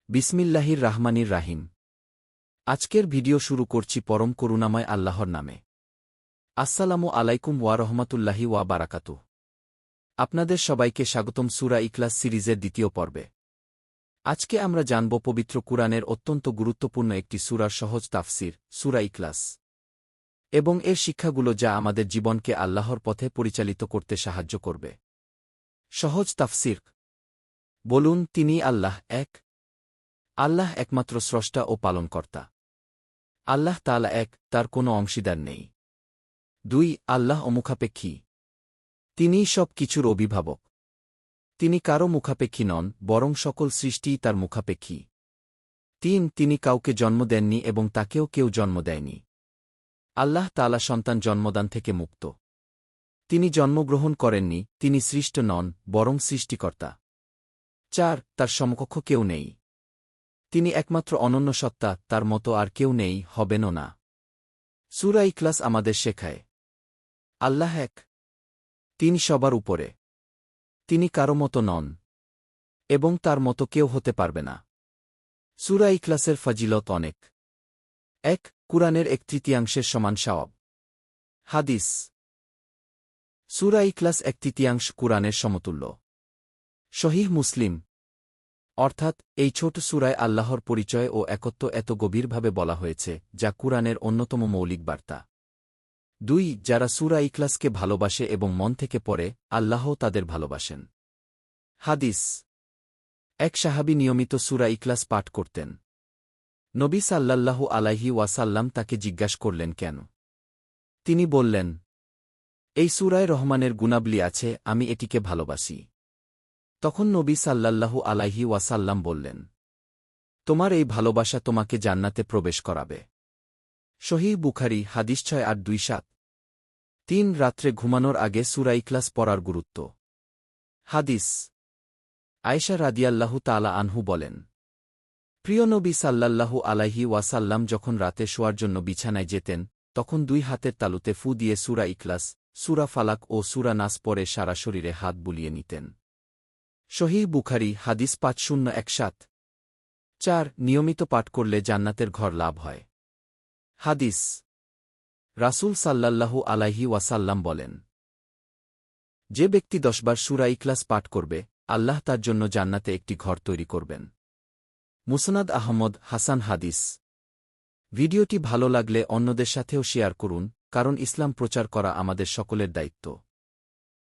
বিসমিল্লাহির রাহমানির রাহিম। আজকের ভিডিও শুরু করছি পরম করুণাময় আল্লাহর নামে। আসসালামু আলাইকুম ওয়া রহমাতুল্লাহি ওয়া বারাকাতুহু। আপনাদের সবাইকে স্বাগতম সূরা ইখলাস সিরিজের দ্বিতীয় পর্বে। আজকে আমরা জানব পবিত্র কুরআনের অত্যন্ত গুরুত্বপূর্ণ একটি সূরার সহজ তাফসির, সূরা ইখলাস, এবং এর শিক্ষাগুলো যা আমাদের জীবনকে আল্লাহর পথে পরিচালিত করতে সাহায্য করবে। সহজ তাফসির। বলুন, তিনি আল্লাহ এক। আল্লাহ একমাত্র স্রষ্টা ও পালনকর্তা। আল্লাহ তাআলা এক, তার কোনো অংশীদার নেই। ২. আল্লাহ অমুখাপেক্ষী। তিনিই সব কিছুর অভিভাবক। তিনি কারও মুখাপেক্ষী নন, বরং সকল সৃষ্টিই তার মুখাপেক্ষী। ৩. তিনি কাউকে জন্ম দেননি এবং তাকেও কেউ জন্ম দেয়নি। আল্লাহ তাআলা সন্তান জন্মদান থেকে মুক্ত। তিনি জন্মগ্রহণ করেননি, তিনি সৃষ্ট নন, বরং সৃষ্টিকর্তা। ৪. তার সমকক্ষ কেউ নেই। তিনি একমাত্র অনন্য সত্তা, তার মতো আর কেউ নেই, হবেনও না। সূরা ইখলাস আমাদের শেখায় আল্লাহ এক। তিনি সবার উপরে। তিনি কারো মতো নন এবং তার মতো কেউ হতে পারবে না। সূরা ইখলাসের ফজিলত অনেক। ১. কুরআনের ১/৩ সমান সওয়াব। হাদিস। সূরা ইখলাস ১/৩ কুরআনের সমতুল্য। সহিহ মুসলিম। অর্থাৎ এই ছোট সূরায় আল্লাহর পরিচয় ও একত্ব এত গভীরভাবে বলা হয়েছে, যা কুরআনের অন্যতম মৌলিক বার্তা। ২. যারা সূরা ইখলাসকে ভালোবাসে এবং মন থেকে পড়ে, আল্লাহও তাদের ভালোবাসেন। হাদিস। এক সাহাবী নিয়মিত সূরা ইখলাস পাঠ করতেন। নবী সাল্লাল্লাহু আলাইহি ওয়াসাল্লাম তাকে জিজ্ঞাসা করলেন, কেন? তিনি বললেন, এই সূরায় রহমানের গুণাবলী আছে, আমি এটিকে ভালোবাসি। তখন নবী সাল্লাল্লাহু আলাইহি ওয়াসাল্লাম বললেন, তোমার এই ভালোবাসা তোমাকে জান্নাতে প্রবেশ করাবে। সহিহ বুখারী, হাদিস ৬৮২৭। ৩. রাত্রে ঘুমানোর আগে সূরা ইখলাস পড়ার গুরুত্ব। হাদিস। আয়েশা রাদিয়াল্লাহু তাআলা আনহু বলেন, প্রিয় নবী সাল্লাল্লাহু আলাইহি ওয়াসাল্লাম যখন রাতে শোয়ার জন্য বিছানায় যেতেন, তখন ২ হাতের তালুতে ফু দিয়ে সূরা ইখলাস, সূরা ফালাক ও সূরা নাস পড়ে সারা শরীরে হাত বুলিয়ে নিতেন। সহিহ বুখারী, হাদিস ৫০১৭। ৪. নিয়মিত পাঠ করলে জান্নাতের ঘর লাভ হয়। হাদিস। রাসূল সাল্লাল্লাহু আলাইহি ওয়াসাল্লাম বলেন, যে ব্যক্তি ১০ বার সূরা ইখলাস পাঠ করবে, আল্লাহ তার জন্য জান্নাতে একটি ঘর তৈরি করবেন। মুসনাদ আহমদ, হাসান হাদিস। ভিডিওটি ভালো লাগলে অন্যদের সাথেও শেয়ার করুন, কারণ ইসলাম প্রচার করা আমাদের সকলের দায়িত্ব।